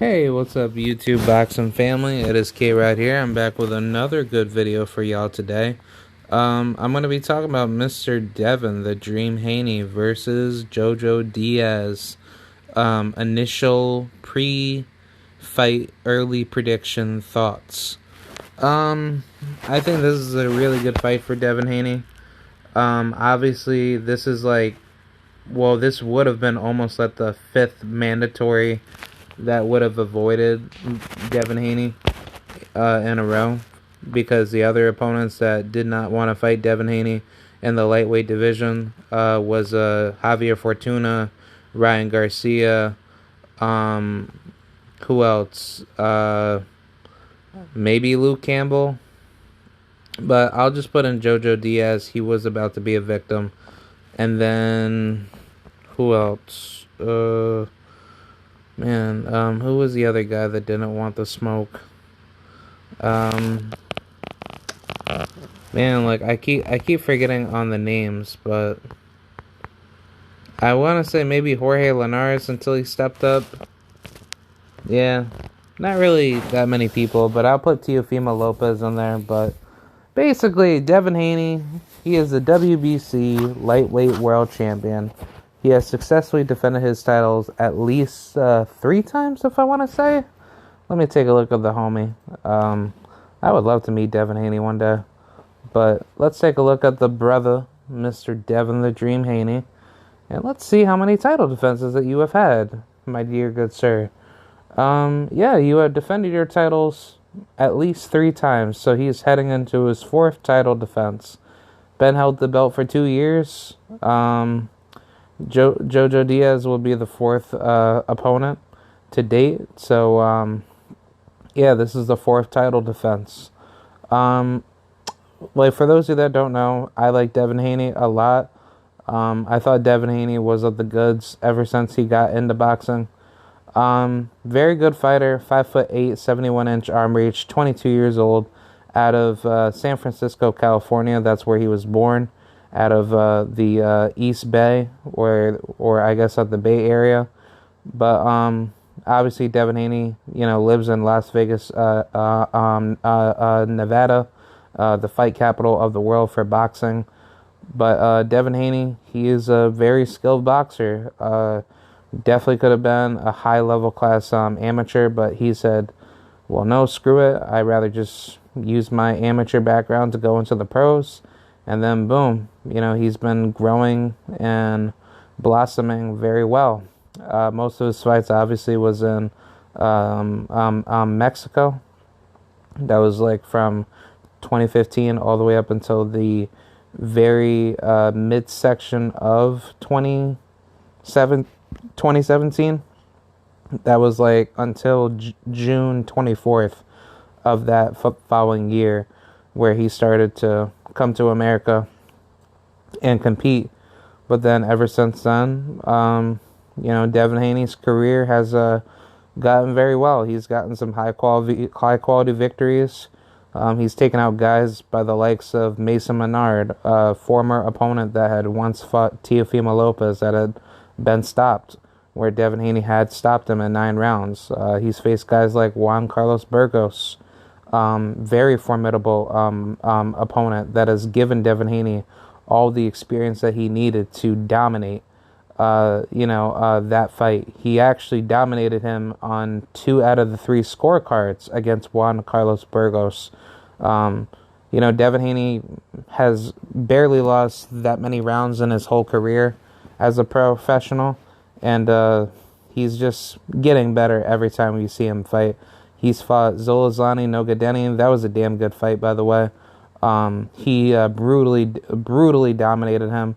Hey, what's up, YouTube boxing family? It is K right here. I'm back with another good video for y'all today. I'm going to be talking about Mr. Devin, the Dream Haney versus Jojo Diaz. Initial pre-fight early prediction thoughts. I think this is a really good fight for Devin Haney. Obviously, this is this would have been almost like the fifth mandatory that would have avoided Devin Haney in a row, because the other opponents that did not want to fight Devin Haney in the lightweight division was Javier Fortuna, Ryan Garcia, who else? Maybe Luke Campbell. But I'll just put in Jojo Diaz. He was about to be a victim. And then who else? Who was the other guy that didn't want the smoke? I keep forgetting on the names, but I want to say maybe Jorge Linares until he stepped up. Yeah, not really that many people, but I'll put Teofimo Lopez in there. But basically, Devin Haney, he is the WBC lightweight world champion. He has successfully defended his titles at least 3 times, if I want to say. Let me take a look at the homie. I would love to meet Devin Haney one day. But let's take a look at the brother, Mr. Devin the Dream Haney. And let's see how many title defenses that you have had, my dear good sir. You have defended your titles at least 3 times. So he's heading into his 4th title defense. Ben held the belt for 2 years. Jojo Diaz will be the 4th opponent to date. So, this is the 4th title defense. For those of you that don't know, I like Devin Haney a lot. I thought Devin Haney was of the goods ever since he got into boxing. Very good fighter, 5'8", 71-inch arm reach, 22 years old, out of San Francisco, California. That's where he was born, out of the East Bay, or I guess at the Bay Area. But obviously Devin Haney, lives in Las Vegas, Nevada, the fight capital of the world for boxing. But Devin Haney, he is a very skilled boxer. Definitely could have been a high-level class amateur, but he said, well, no, screw it. I'd rather just use my amateur background to go into the pros. And then, boom, he's been growing and blossoming very well. Most of his fights, obviously, was in Mexico. That was from 2015 all the way up until the very midsection of 2017. That was until June 24th of that following year, where he started to come to America and compete. But then ever since then, Devin Haney's career has gotten very well. He's gotten some high quality victories. He's taken out guys by the likes of Mason Menard, a former opponent that had once fought Teofimo Lopez that had been stopped, where Devin Haney had stopped him in 9 rounds. He's faced guys like Juan Carlos Burgos, very formidable opponent that has given Devin Haney all the experience that he needed to dominate that fight. He actually dominated him on 2 out of the 3 scorecards against Juan Carlos Burgos. Devin Haney has barely lost that many rounds in his whole career as a professional, and he's just getting better every time we see him fight. He's fought Zolazani Nogadeni. That was a damn good fight, by the way. He brutally dominated him.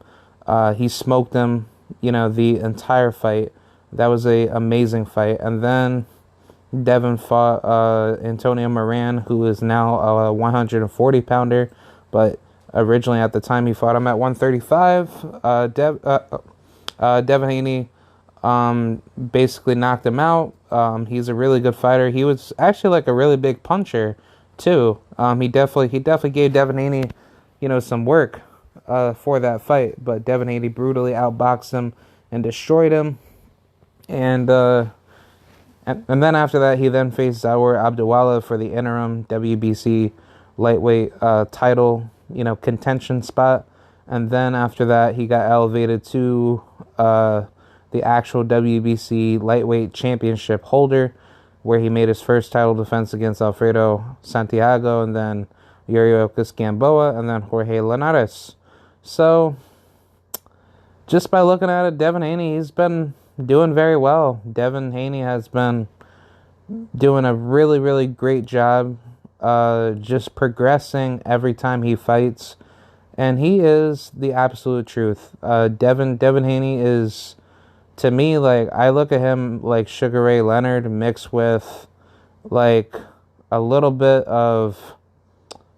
He smoked him, the entire fight. That was a amazing fight. And then Devin fought Antonio Moran, who is now a 140-pounder, but originally at the time he fought him at 135. Devin Haney basically knocked him out. He's a really good fighter. He was actually a really big puncher too. He definitely gave Devin Haney, some work for that fight. But Devin Haney brutally outboxed him and destroyed him. And And then after that, he then faced Zawer Abdulwala for the interim WBC lightweight title, contention spot. And then after that, he got elevated to the actual WBC lightweight championship holder, where he made his first title defense against Alfredo Santiago, and then Yuriorkis Gamboa, and then Jorge Linares. So, just by looking at it, Devin Haney, he's been doing very well. Devin Haney has been doing a really, really great job just progressing every time he fights. And he is the absolute truth. Devin Haney is, to me, like, I look at him like Sugar Ray Leonard mixed with, like, a little bit of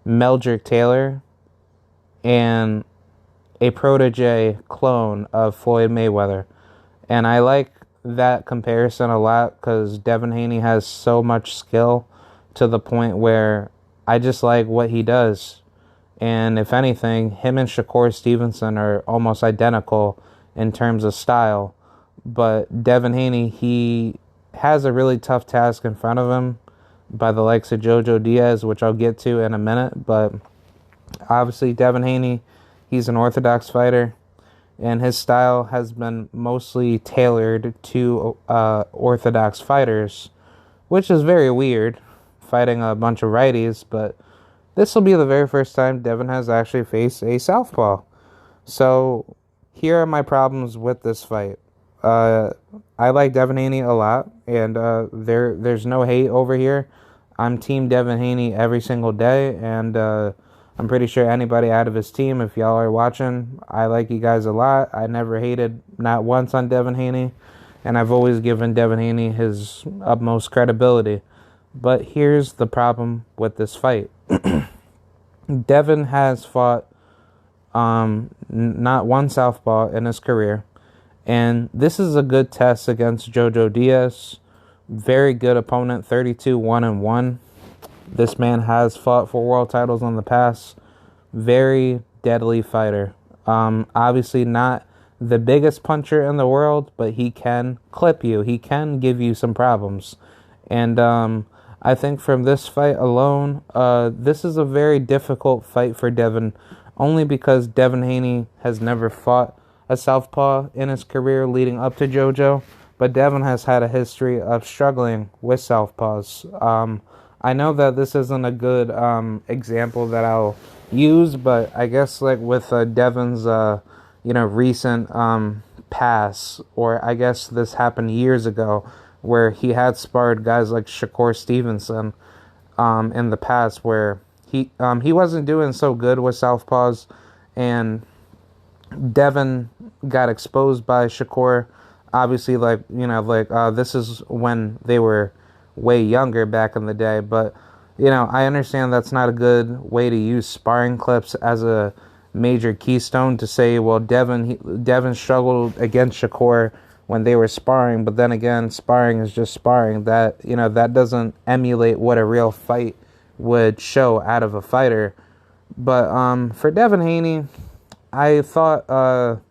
Meldrick Taylor and a protege clone of Floyd Mayweather. And I like that comparison a lot because Devin Haney has so much skill to the point where I just like what he does. And if anything, him and Shakur Stevenson are almost identical in terms of style. But Devin Haney, he has a really tough task in front of him by the likes of Jojo Diaz, which I'll get to in a minute. But obviously, Devin Haney, he's an orthodox fighter, and his style has been mostly tailored to orthodox fighters, which is very weird, fighting a bunch of righties, but this will be the very first time Devin has actually faced a southpaw. So here are my problems with this fight. I like Devin Haney a lot, and there's no hate over here. I'm Team Devin Haney every single day, and I'm pretty sure anybody out of his team, if y'all are watching, I like you guys a lot. I never hated, not once, on Devin Haney, and I've always given Devin Haney his utmost credibility. But here's the problem with this fight. Devin has fought not one southpaw in his career, and this is a good test against Jojo Diaz. Very good opponent, 32-1-1. This man has fought for world titles in the past. Very deadly fighter. Obviously not the biggest puncher in the world, but he can clip you. He can give you some problems. And I think from this fight alone, this is a very difficult fight for Devin, only because Devin Haney has never fought a southpaw in his career leading up to Jojo, but Devin has had a history of struggling with southpaws. I know that this isn't a good example that I'll use, but I guess like with Devin's recent pass, or I guess this happened years ago, where he had sparred guys like Shakur Stevenson in the past, where he wasn't doing so good with southpaws, and Devin got exposed by Shakur. Obviously, this is when they were way younger back in the day, but I understand that's not a good way to use sparring clips as a major keystone to say, well, Devin struggled against Shakur when they were sparring, but then again, sparring is just sparring. That that doesn't emulate what a real fight would show out of a fighter. But for Devin Haney, I thought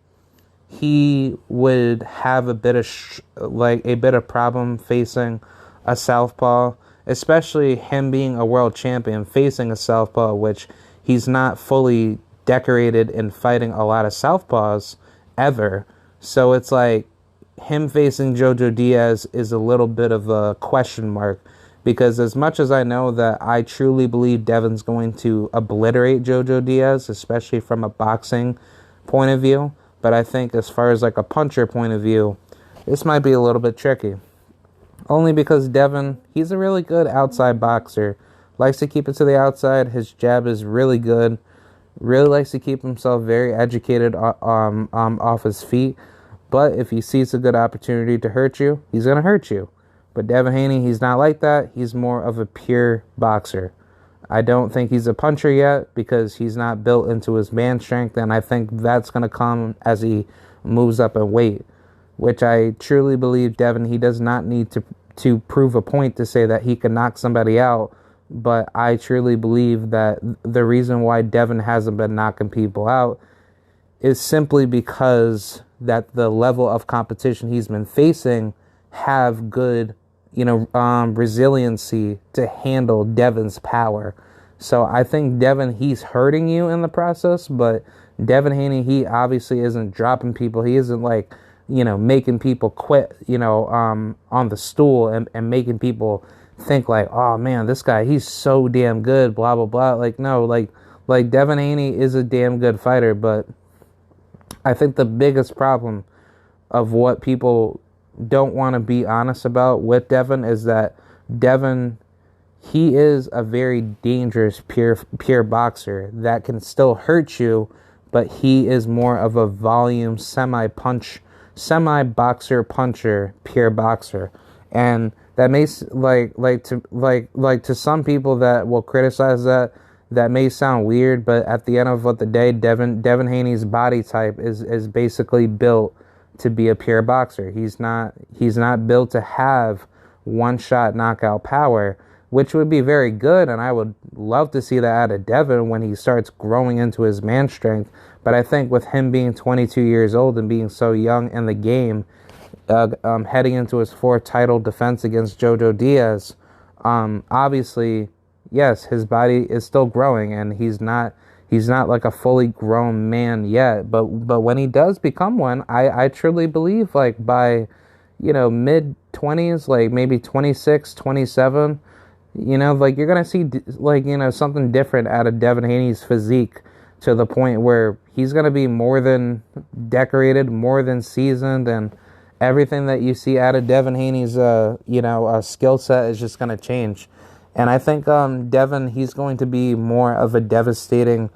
he would have a bit of problem facing a southpaw, especially him being a world champion facing a southpaw, which he's not fully decorated in fighting a lot of southpaws ever. So it's like him facing Jojo Diaz is a little bit of a question mark, because as much as I know that I truly believe Devin's going to obliterate Jojo Diaz, especially from a boxing point of view, but I think as far as like a puncher point of view, this might be a little bit tricky. Only because Devin, he's a really good outside boxer. Likes to keep it to the outside. His jab is really good. Really likes to keep himself very educated off his feet. But if he sees a good opportunity to hurt you, he's going to hurt you. But Devin Haney, he's not like that. He's more of a pure boxer. I don't think he's a puncher yet because he's not built into his man strength, and I think that's going to come as he moves up in weight, which I truly believe Devin, he does not need to prove a point to say that he can knock somebody out, but I truly believe that the reason why Devin hasn't been knocking people out is simply because that the level of competition he's been facing have good, resiliency to handle Devin's power. So I think Devin, he's hurting you in the process, but Devin Haney, he obviously isn't dropping people. He isn't like, making people quit, on the stool and making people think like, oh man, this guy, he's so damn good, blah, blah, blah. Like, no, like Devin Haney is a damn good fighter, but I think the biggest problem of what people don't want to be honest about with Devin is that Devin, he is a very dangerous pure boxer that can still hurt you, but he is more of a volume semi boxer puncher, pure boxer. And that may to some people that will criticize that may sound weird, but at the end of the day, Devin Haney's body type is basically built to be a pure boxer. He's not built to have one shot knockout power, which would be very good, and I would love to see that out of Devin when he starts growing into his man strength. But I think with him being 22 years old and being so young in the game, heading into his fourth title defense against Jojo Diaz, obviously, yes, his body is still growing, and he's not like a fully grown man yet. But when he does become one, I truly believe like by, mid 20s, like maybe 26, 27, like you're gonna see like, something different out of Devin Haney's physique, to the point where he's gonna be more than decorated, more than seasoned, and everything that you see out of Devin Haney's skill set is just gonna change. And I think Devin, he's going to be more of a devastating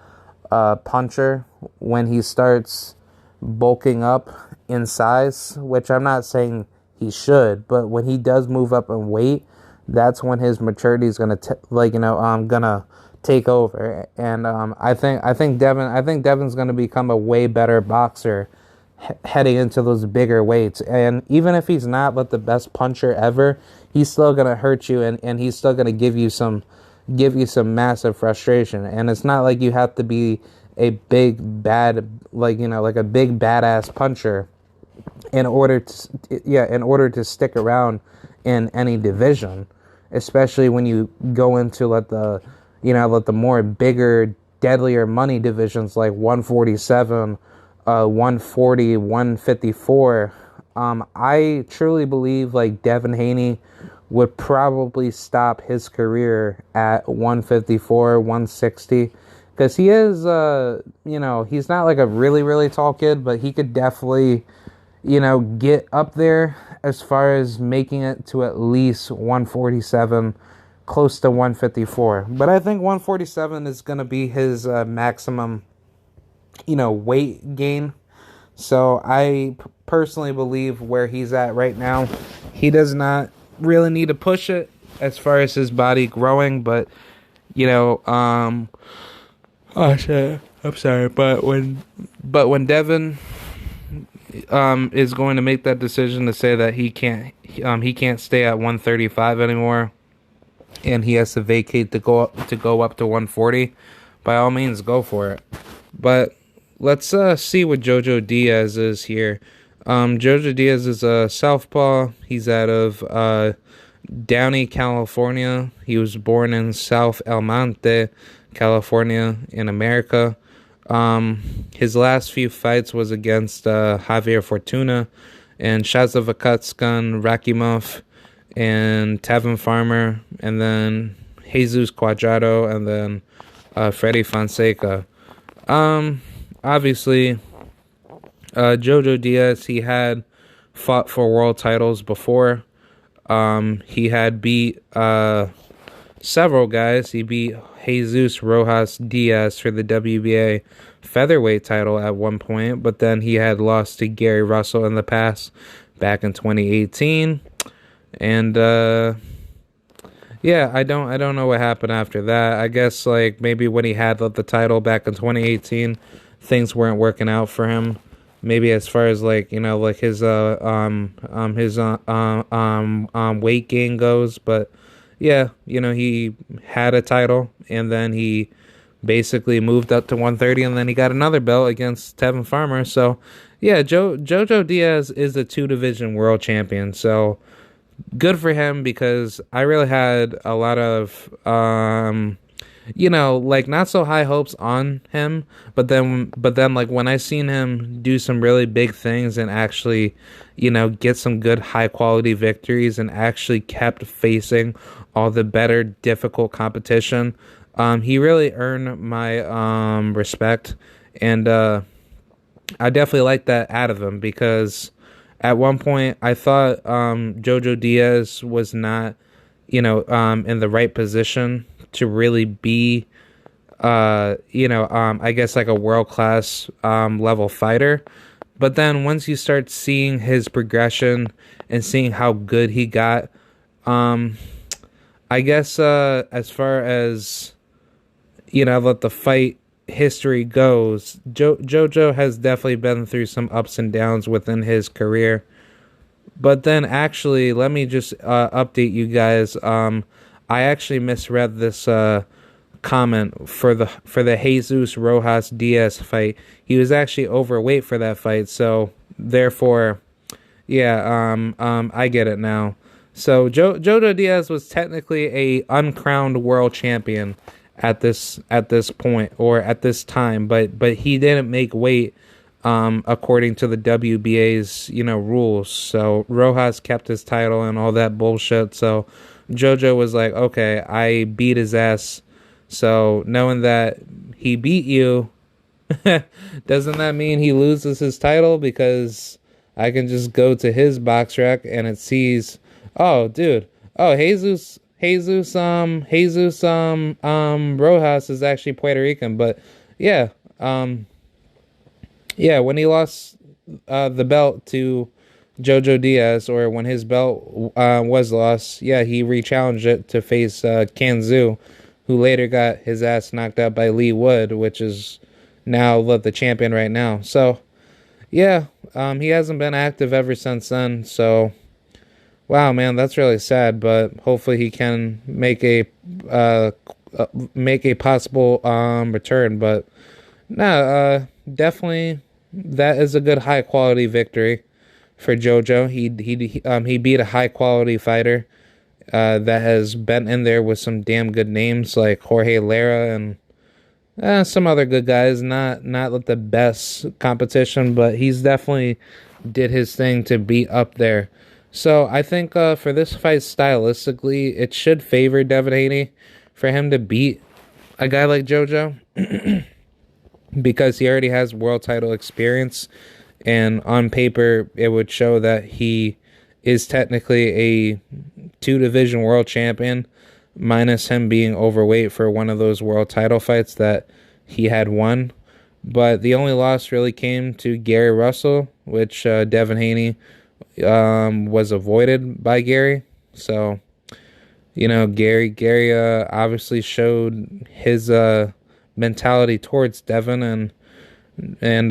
puncher when he starts bulking up in size, which I'm not saying he should, but when he does move up in weight, that's when his maturity is gonna gonna take over. And I think Devin's gonna become a way better boxer heading into those bigger weights. And even if he's not the best puncher ever, he's still gonna hurt you, and he's still gonna give you some massive frustration. And it's not like you have to be a big bad like a big badass puncher in order to stick around in any division, especially when you go into the more bigger, deadlier money divisions like 147, 140, 154. I truly believe like Devin Haney would probably stop his career at 154, 160, because he is, he's not like a really, really tall kid, but he could definitely, get up there as far as making it to at least 147, close to 154. But I think 147 is going to be his maximum, weight gain. So I personally believe where he's at right now, he does not really need to push it as far as his body growing. But, oh shit, I'm sorry. But when Devin is going to make that decision to say that he can't stay at 135 anymore, and he has to vacate to go up to 140, by all means, go for it. But let's see what Jojo Diaz is here. Jojo Diaz is a southpaw. He's out of Downey, California. He was born in South El Monte, California, in America. His last few fights was against Javier Fortuna and Shazavakutskan Rakimov and Tevin Farmer, and then Jesus Cuadrado, and then Freddy Fonseca. Obviously, Jojo Diaz, he had fought for world titles before. He had beat several guys. He beat Jesus Rojas Diaz for the WBA featherweight title at one point, but then he had lost to Gary Russell in the past back in 2018. And I don't know what happened after that. I guess like maybe when he had the title back in 2018, things weren't working out for him. Maybe as far as like his weight gain goes, but yeah, he had a title, and then he basically moved up to 130, and then he got another belt against Tevin Farmer. So yeah, Jojo Diaz is a 2-division world champion. So good for him because I really had a lot of like not so high hopes on him, but then like when I seen him do some really big things and actually, get some good high quality victories and actually kept facing all the better difficult competition, he really earned my respect, and I definitely like that out of him because at one point I thought Jojo Diaz was not, in the right position to really be, I guess like a world class level fighter. But then once you start seeing his progression and seeing how good he got, um, I guess as far as what the fight history goes, Jojo has definitely been through some ups and downs within his career. But then, actually, let me just update you guys. I actually misread this comment for the Jesus Rojas Diaz fight. He was actually overweight for that fight, so therefore, yeah, I get it now. So Jojo Diaz was technically a uncrowned world champion at this point or at this time, but he didn't make weight according to the WBA's rules. So Rojas kept his title and all that bullshit. So Jojo was like, okay, I beat his ass. So knowing that he beat you, doesn't that mean he loses his title? Because I can just go to his box rec and it sees, oh, dude, oh, Rojas is actually Puerto Rican, but yeah, when he lost the belt to Jojo Diaz, or when his belt was lost, yeah, he rechallenged it to face Kanzu, who later got his ass knocked out by Lee Wood, which is now the champion right now. So, yeah, he hasn't been active ever since then. So, wow, man, that's really sad. But hopefully, he can make a possible return. But no, definitely that is a good high quality victory for Jojo. He beat a high quality fighter that has been in there with some damn good names like Jorge Lara and some other good guys. Not the best competition, but he's definitely did his thing to be up there. So I think for this fight stylistically, it should favor Devin Haney for him to beat a guy like Jojo because he already has world title experience, and on paper it would show that he is technically a two-division world champion, minus him being overweight for one of those world title fights that he had won. But the only loss really came to Gary Russell, which Devin Haney was avoided by Gary. So, Gary obviously showed his mentality towards Devin, and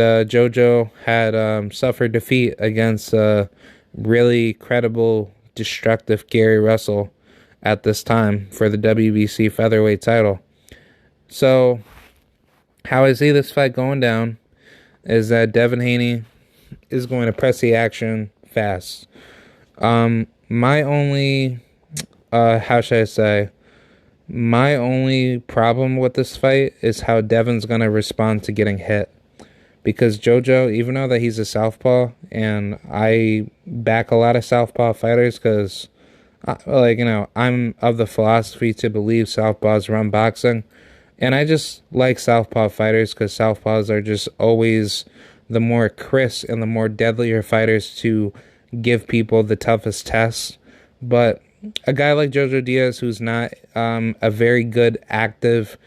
Jojo had suffered defeat against really credible, destructive Gary Russell at this time for the WBC featherweight title. So, how I see this fight going down is that Devin Haney is going to press the action fast. My only, how should I say, my only problem with this fight is how Devin's going to respond to getting hit. Because Jojo, even though that he's a southpaw, and I back a lot of southpaw fighters because, I'm of the philosophy to believe southpaws run boxing. And I just like southpaw fighters because southpaws are just always the more crisp and the more deadlier fighters to give people the toughest tests. But a guy like Jojo Diaz, who's not a very good, active,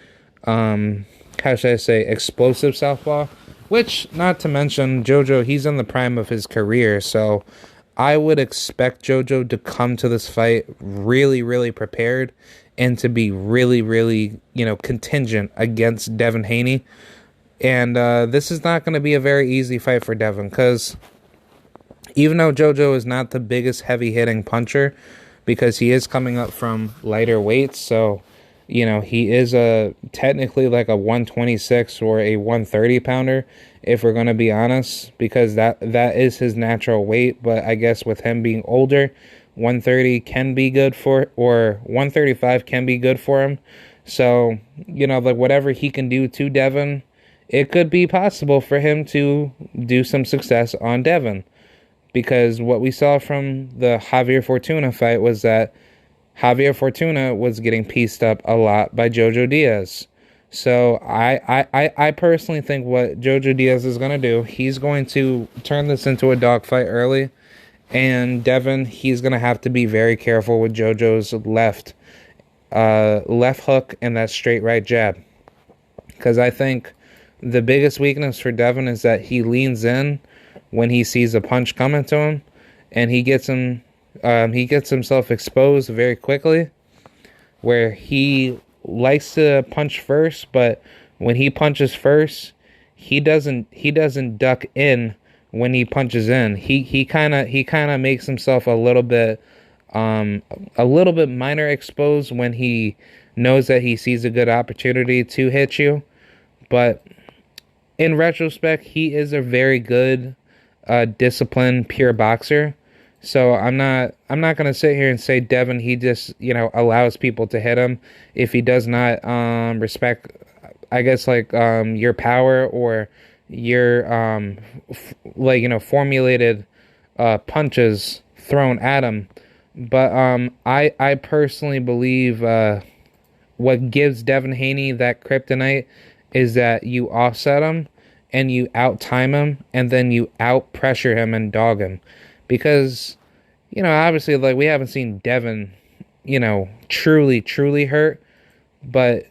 how should I say, explosive southpaw, which, not to mention, Jojo, he's in the prime of his career, so I would expect Jojo to come to this fight really, really prepared and to be really, really, contingent against Devin Haney. And this is not going to be a very easy fight for Devin because even though Jojo is not the biggest heavy-hitting puncher, because he is coming up from lighter weights, so he is technically like a 126 or a 130 pounder, if we're going to be honest, because that is his natural weight. But I guess with him being older, 130 can be good for, or 135 can be good for him. So, like whatever he can do to Devin, it could be possible for him to do some success on Devin. Because what we saw from the Javier Fortuna fight was that Javier Fortuna was getting pieced up a lot by Jojo Diaz. So I personally think what Jojo Diaz is going to do, he's going to turn this into a dogfight early. And Devin, he's going to have to be very careful with Jojo's left hook and that straight right jab. Because I think the biggest weakness for Devin is that he leans in when he sees a punch coming to him, and he gets himself exposed very quickly, where he likes to punch first, but when he punches first, he doesn't duck in when he punches in. He kind of makes himself a little bit minor exposed when he knows that he sees a good opportunity to hit you. But in retrospect, he is a very good disciplined pure boxer. So I'm not going to sit here and say Devin, he just, allows people to hit him if he does not respect, I guess, your power or your formulated punches thrown at him. But I personally believe what gives Devin Haney that kryptonite is that you offset him and you out-time him, and then you out-pressure him and dog him. Because, obviously, we haven't seen Devin, truly hurt. But,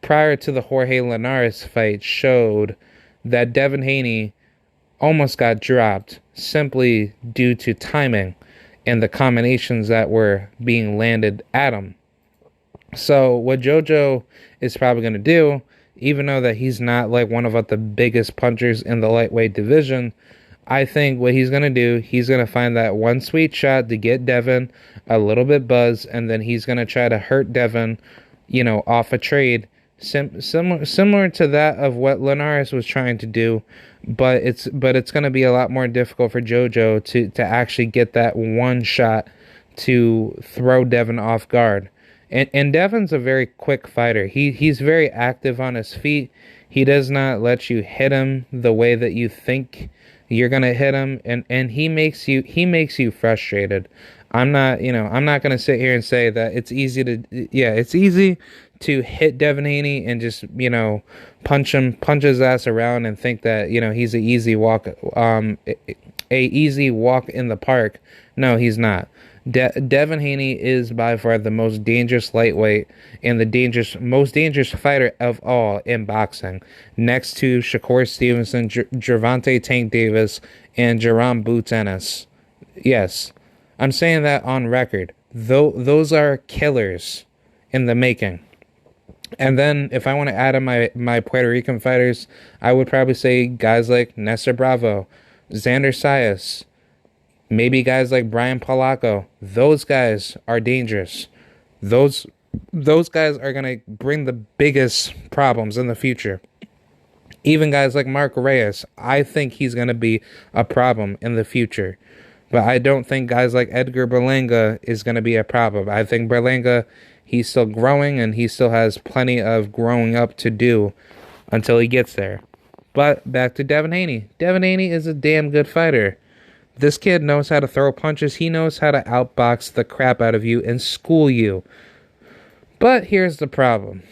prior to the Jorge Linares fight showed that Devin Haney almost got dropped simply due to timing and the combinations that were being landed at him. So what Jojo is probably going to do, even though that he's not one of the biggest punchers in the lightweight division, I think what he's going to do, he's going to find that one sweet shot to get Devin a little bit buzzed, and then he's going to try to hurt Devin, off a trade, similar to that of what Linares was trying to do, but it's going to be a lot more difficult for Jojo to actually get that one shot to throw Devin off guard. And Devin's a very quick fighter. He's very active on his feet. He does not let you hit him the way that you think you're gonna hit him, and he makes you frustrated. I'm not gonna sit here and say that it's easy to hit Devin Haney and just punch his ass around and think that he's an easy walk in the park. No, he's not. Devin Haney is by far the most dangerous lightweight and the most dangerous fighter of all in boxing, next to Shakur Stevenson, Gervonta Tank Davis, and Jerome Boots Ennis. Yes, I'm saying that on record. Those are killers in the making. And then if I want to add in my Puerto Rican fighters, I would probably say guys like Nestor Bravo, Xander Sayas, maybe guys like Brian Polaco. Those guys are dangerous. Those guys are going to bring the biggest problems in the future. Even guys like Mark Reyes, I think he's going to be a problem in the future. But I don't think guys like Edgar Berlanga is going to be a problem. I think Berlanga, he's still growing and he still has plenty of growing up to do until he gets there. But back to Devin Haney. Devin Haney is a damn good fighter. This kid knows how to throw punches. He knows how to outbox the crap out of you and school you. But here's the problem.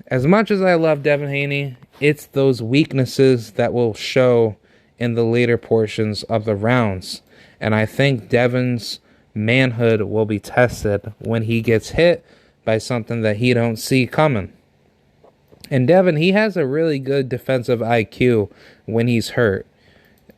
As much as I love Devin Haney, it's those weaknesses that will show in the later portions of the rounds. And I think Devin's manhood will be tested when he gets hit by something that he don't see coming. And Devin, he has a really good defensive IQ when he's hurt.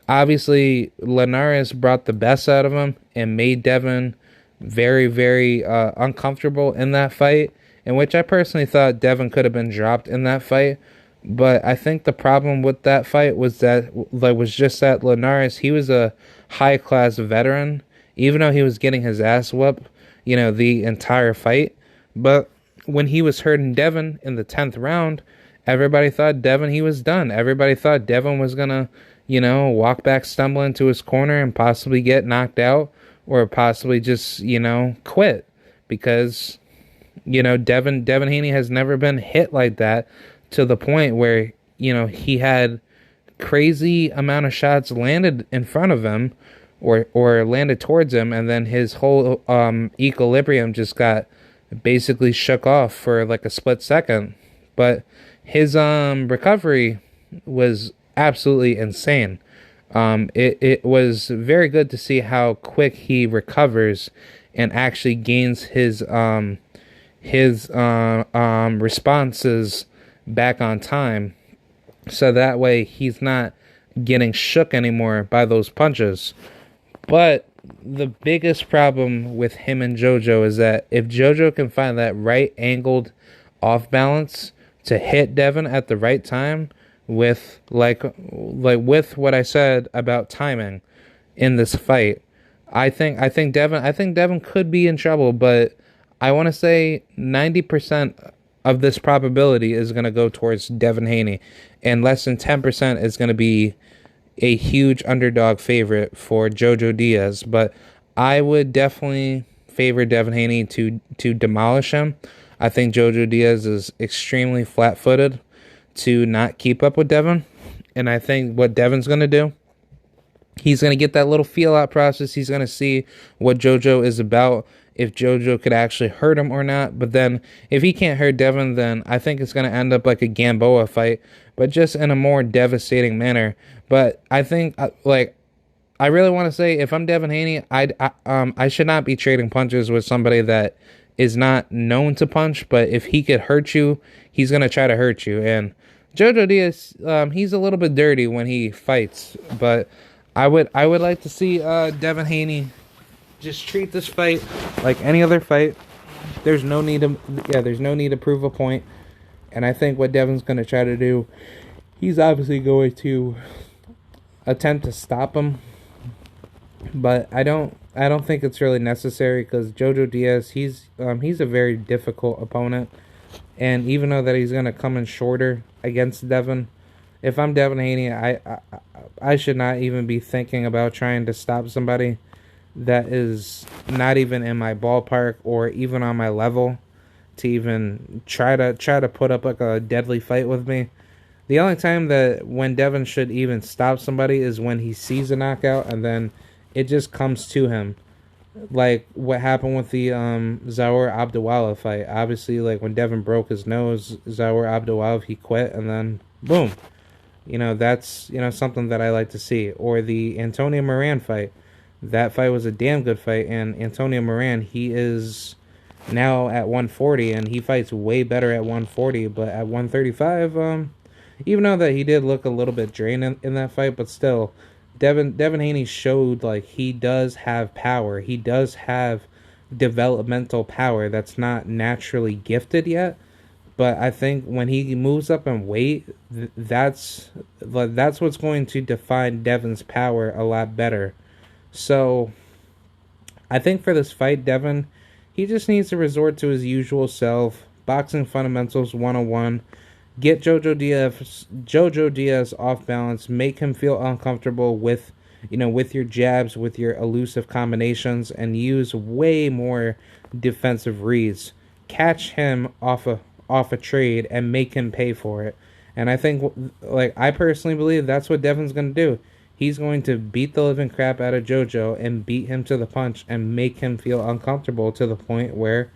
Obviously, Linares brought the best out of him and made Devin very, very uncomfortable in that fight, in which I personally thought Devin could have been dropped in that fight. But I think the problem with that fight was just that Linares, he was a high-class veteran, even though he was getting his ass whooped, the entire fight. But when he was hurting Devin in the 10th round, everybody thought Devin, he was done. Everybody thought Devin was going to walk back stumbling to his corner and possibly get knocked out. or possibly just, quit, because, Devin Haney has never been hit like that to the point where, he had crazy amount of shots landed in front of him, or landed towards him, and then his whole equilibrium just got basically shook off for like a split second. But his recovery was absolutely insane. It was very good to see how quick he recovers and actually gains his responses back on time, so that way he's not getting shook anymore by those punches. But the biggest problem with him and Jojo is that if Jojo can find that right angled off balance to hit Devin at the right time, with with what I said about timing in this fight, I think Devin could be in trouble. But I want to say 90% of this probability is going to go towards Devin Haney, and less than 10% is going to be a huge underdog favorite for Jojo Diaz. But I would definitely favor Devin Haney to demolish him. I think Jojo Diaz is extremely flat-footed to not keep up with Devin. And I think what Devin's going to do, he's going to get that little feel-out process. He's going to see what Jojo is about, if Jojo could actually hurt him or not. But then if he can't hurt Devin, then I think it's going to end up like a Gamboa fight, but just in a more devastating manner. But I think, I really want to say, if I'm Devin Haney, I should not be trading punches with somebody that is not known to punch. But if he could hurt you, he's going to try to hurt you. And Jojo Diaz, he's a little bit dirty when he fights. But I would like to see Devin Haney just treat this fight like any other fight. There's no need to prove a point. And I think what Devin's going to try to do, he's obviously going to attempt to stop him. But I don't think it's really necessary, because Jojo Diaz, he's a very difficult opponent. And even though that he's going to come in shorter against Devin, if I'm Devin Haney, I should not even be thinking about trying to stop somebody that is not even in my ballpark or even on my level, to even try to put up like a deadly fight with me. The only time that when Devin should even stop somebody is when he sees a knockout and then it just comes to him. Like what happened with the Zaur Abdulwala fight. Obviously, like when Devin broke his nose, Zaur Abdulwala, he quit, and then boom. That's something that I like to see. Or the Antonio Moran fight. That fight was a damn good fight, and Antonio Moran, he is now at 140, and he fights way better at 140, but at 135, even though that he did look a little bit drained in that fight, but still, Devin Haney showed like he does have power. He does have developmental power that's not naturally gifted yet. But I think when he moves up in weight, that's what's going to define Devin's power a lot better. So I think for this fight, Devin, he just needs to resort to his usual self, boxing fundamentals 101, get Jojo Diaz off balance, make him feel uncomfortable with your jabs, with your elusive combinations, and use way more defensive reads. Catch him off a trade and make him pay for it. And I think, I personally believe that's what Devin's going to do. He's going to beat the living crap out of Jojo and beat him to the punch and make him feel uncomfortable to the point where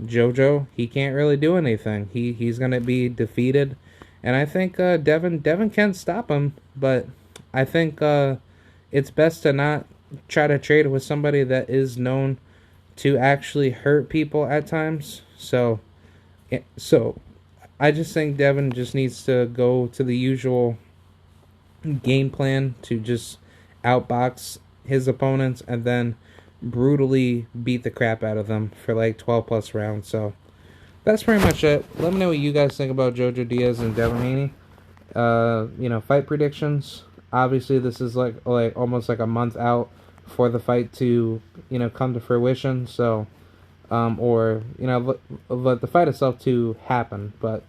Jojo, he can't really do anything. He's going to be defeated. And I think Devin can stop him, but I think it's best to not try to trade with somebody that is known to actually hurt people at times. So I just think Devin just needs to go to the usual game plan to just outbox his opponents and then brutally beat the crap out of them for like 12 plus rounds. So that's pretty much it. Let me know what you guys think about Jojo Diaz and Devin Haney. Fight predictions. Obviously, this is like almost like a month out for the fight to come to fruition. So, or let the fight itself to happen. But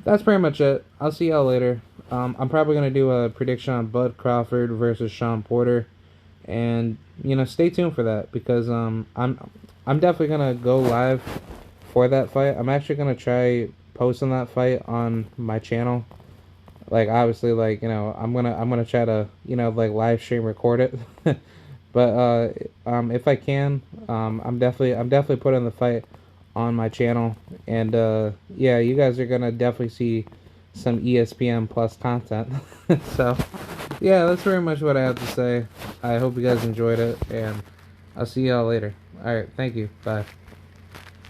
that's pretty much it. I'll see y'all later. I'm probably gonna do a prediction on Bud Crawford versus Sean Porter, and stay tuned for that because I'm definitely gonna go live for that fight. I'm actually gonna try posting that fight on my channel. Like obviously, like I'm gonna try to like live stream record it. But if I can, I'm definitely putting the fight on my channel, and yeah, you guys are gonna definitely see some ESPN Plus content. So yeah, that's very much what I have to say. I hope you guys enjoyed it, and I'll see y'all later. All right, thank you. Bye.